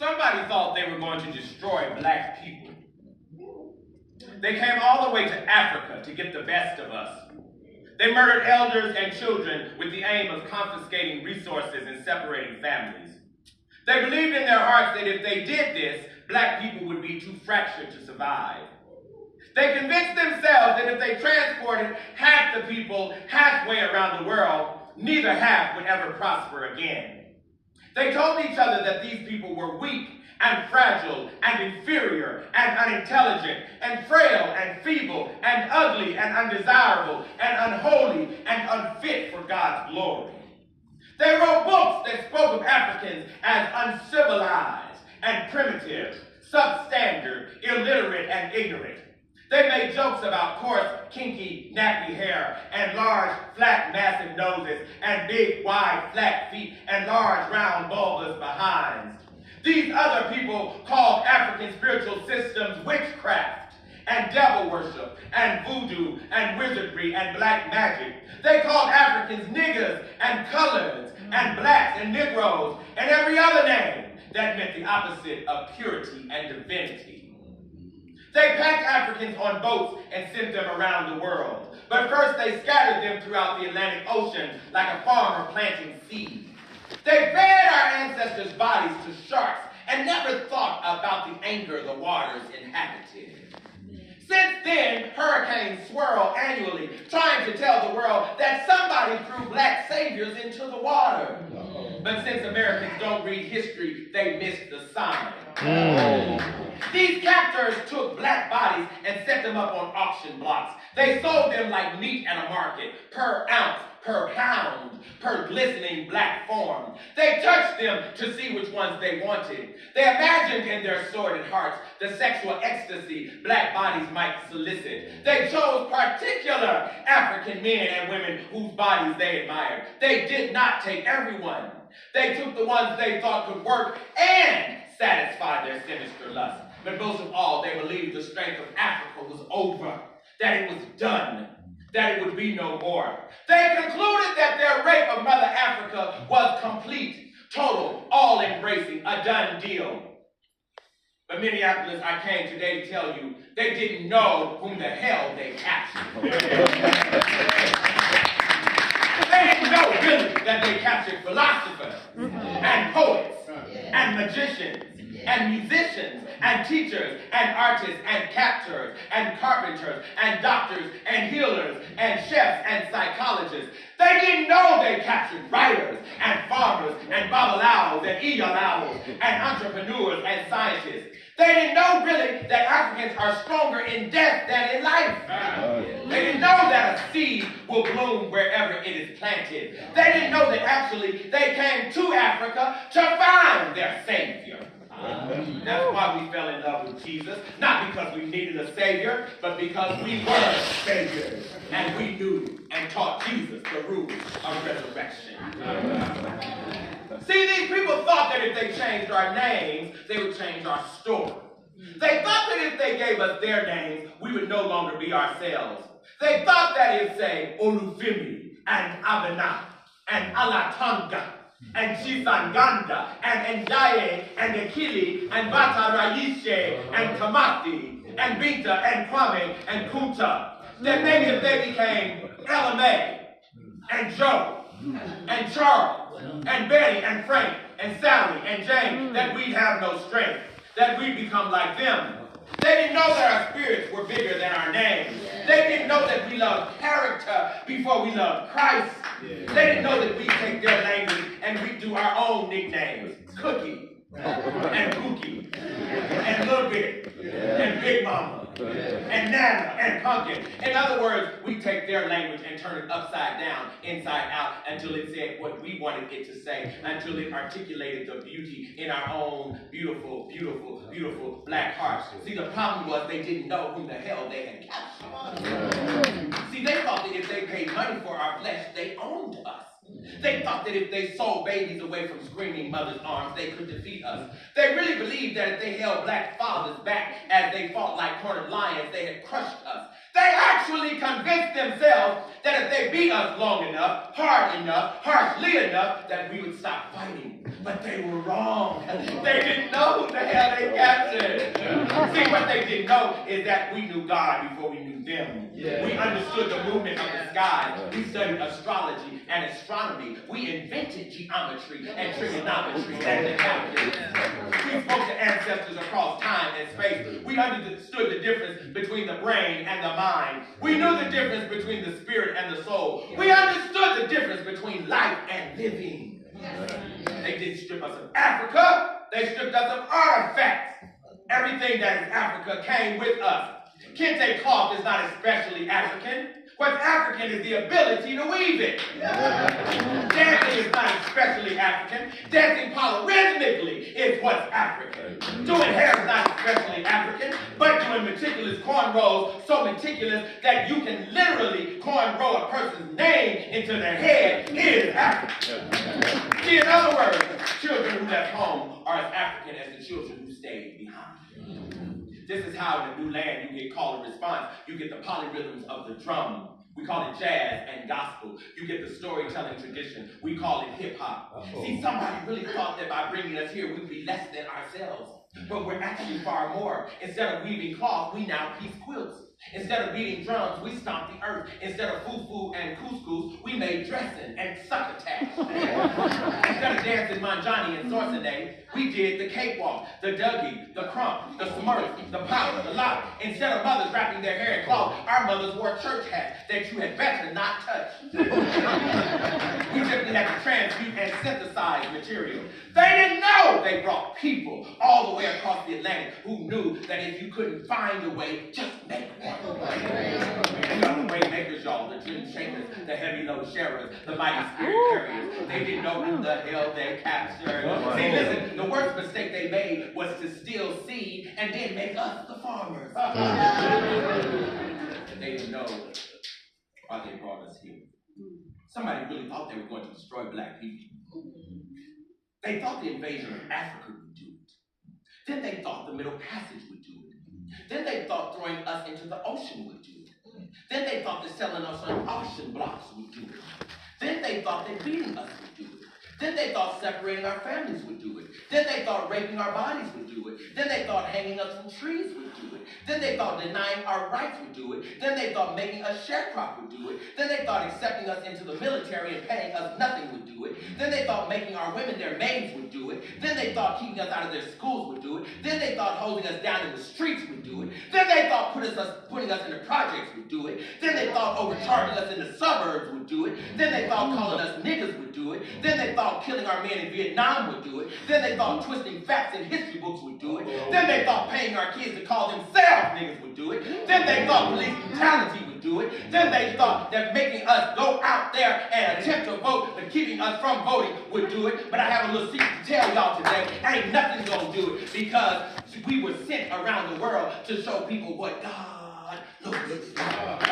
Somebody thought they were going to destroy black people. They came all the way to Africa to get the best of us. They murdered elders and children with the aim of confiscating resources and separating families. They believed in their hearts that if they did this, black people would be too fractured to survive. They convinced themselves that if they transported half the people halfway around the world, neither half would ever prosper again. They told each other that these people were weak and fragile and inferior and unintelligent and frail and feeble and ugly and undesirable and unholy and unfit for God's glory. They wrote books that spoke of Africans as uncivilized and primitive, substandard, illiterate, and ignorant. They made jokes about coarse, kinky, nappy hair, and large, flat, massive noses, and big, wide, flat feet, and large, round, bulbous behinds. These other people called African spiritual systems witchcraft, and devil worship, and voodoo, and wizardry, and black magic. They called Africans niggers, and coloreds, and blacks, and negroes, and every other name that meant the opposite of purity and divinity. They packed Africans on boats and sent them around the world. But first they scattered them throughout the Atlantic Ocean like a farmer planting seed. They fed our ancestors' bodies to sharks and never thought about the anger the waters inhabited. Since then, hurricanes swirl annually, trying to tell the world that somebody threw black saviors into the water. But since Americans don't read history, they missed the sign. These captors took black bodies and set them up on auction blocks. They sold them like meat at a market, per ounce, per pound, per glistening black form. They touched them to see which ones they wanted. They imagined in their sordid hearts the sexual ecstasy black bodies might solicit. They chose particular African men and women whose bodies they admired. They did not take everyone. They took the ones they thought could work and satisfy their sinister lust. But most of all, they believed the strength of Africa was over, that it was done, that it would be no more. They concluded that their rape of Mother Africa was complete, total, all-embracing, a done deal. But Minneapolis, I came today to tell you, they didn't know whom the hell they captured. They didn't know really that they captured philosophers and poets and magicians and musicians and teachers and artists and captors and carpenters and doctors and healers and chefs and psychologists. They didn't know they captured writers and farmers and babalaos and iyalaos and entrepreneurs and scientists. They didn't know really that Africans are stronger in death than in life. They didn't know that a seed will bloom wherever it is planted. They didn't know that actually they came to Africa to find their Savior. That's why we fell in love with Jesus, not because we needed a Savior, but because we were Saviors, and we knew and taught Jesus the rules of resurrection. See, these people thought that if they changed our names, they would change our story. They thought that if they gave us their names, we would no longer be ourselves. They thought that if, say, Olufemi and Abena and Alatanga and Chisanganda, and Ndaye, and Akili, and Bata Raishe, and Kamati, and Binta, and Kwame, and Kunta, that maybe if they became LMA, and Joe, and Charles, and Betty, and Frank, and Sally, and Jane, that we'd have no strength, that we'd become like them. They didn't know that our spirits were bigger than our names. They didn't know that we loved character before we loved Christ. They didn't know that we take their language and we do our own nicknames. Cookie, and Pookie, and Little Bit, and Big Mama, and Nana, and Pumpkin. In other words, we take their language and turn it upside down, inside out, until it said what we wanted it to say, until it articulated the beauty in our own beautiful, beautiful, beautiful black hearts. See, the problem was they didn't know who the hell they had captured. See, they thought that if they paid money for our flesh, they owned us. They thought that if they sold babies away from screaming mothers' arms, they could defeat us. They really believed that if they held black fathers back as they fought like cornered lions, they had crushed us. They actually convinced themselves that if they beat us long enough, hard enough, harshly enough, that we would stop fighting. But they were wrong. They didn't know who the hell they captured. See, what they didn't know is that we knew God before we knew them. Yeah. We understood the movement of the sky. We studied astrology and astronomy. We invented geometry and trigonometry and the calculus. We spoke to ancestors across time and space. We understood the difference between the brain and the mind. We knew the difference between the spirit and the soul. We understood the difference between life and living. They didn't strip us of Africa. They stripped us of artifacts. Everything that is Africa came with us. Kente cloth is not especially African. What's African is the ability to weave it. Dancing is not especially African. Dancing polyrhythmically is what's African. Doing hair is not especially African, but doing meticulous cornrows so meticulous that you can literally cornrow a person's name into their head is African. See, in other words, children who left home are as African as the children who stayed behind. This is how in a new land you get call and response. You get the polyrhythms of the drum. We call it jazz and gospel. You get the storytelling tradition. We call it hip-hop. See, somebody really thought that by bringing us here, we'd be less than ourselves. But we're actually far more. Instead of weaving cloth, we now piece quilts. Instead of beating drums, we stomped the earth. Instead of fufu and couscous, we made dressing and succotash. Instead of dancing manjani and sorcenet, we did the cakewalk, the dougie, the crump, the smurf, the powder, the lock. Instead of mothers wrapping their hair in cloth, our mothers wore church hats that you had better not touch. We simply had to transmute and synthesize material. They didn't know they brought people all the way across the Atlantic who knew that if you couldn't find a way, just make one. And the way makers, y'all, the dream shakers, the heavy load sharers, the mighty spirit carriers, they didn't know who the hell they captured. See, listen, the worst mistake they made was to steal seed and then make us the farmers. They didn't know why they brought us here. Somebody really thought they were going to destroy black people. They thought the invasion of Africa would do it. Then they thought the Middle Passage would do it. Then they thought throwing us into the ocean would do it. Then they thought that selling us on auction blocks would do it. Then they thought that beating us would do it. Then they thought separating our families would do it. Then they thought raping our bodies would do it. Then they thought hanging us from trees would do it. Then they thought denying our rights would do it. Then they thought making us sharecrop would do it. Then they thought accepting us into the military and paying us nothing would do it. Then they thought making our women their maids would do it. Then they thought keeping us out of their schools would do it. Then they thought holding us down in the streets would do it. Then they thought putting us in the projects would do it. Then they thought overcharging us in the suburbs would do it. Then they thought calling us niggas would do it. Then they thought killing our men in Vietnam would do it. Then they thought twisting facts in history books would do it. Then they thought paying our kids to call themselves niggas would do it. Then they thought police brutality would do it. Then they thought that making us go out there and attempt to vote, but keeping us from voting would do it. But I have a little secret to tell y'all today. Ain't nothing gonna do it, because we were sent around the world to show people what God looks like.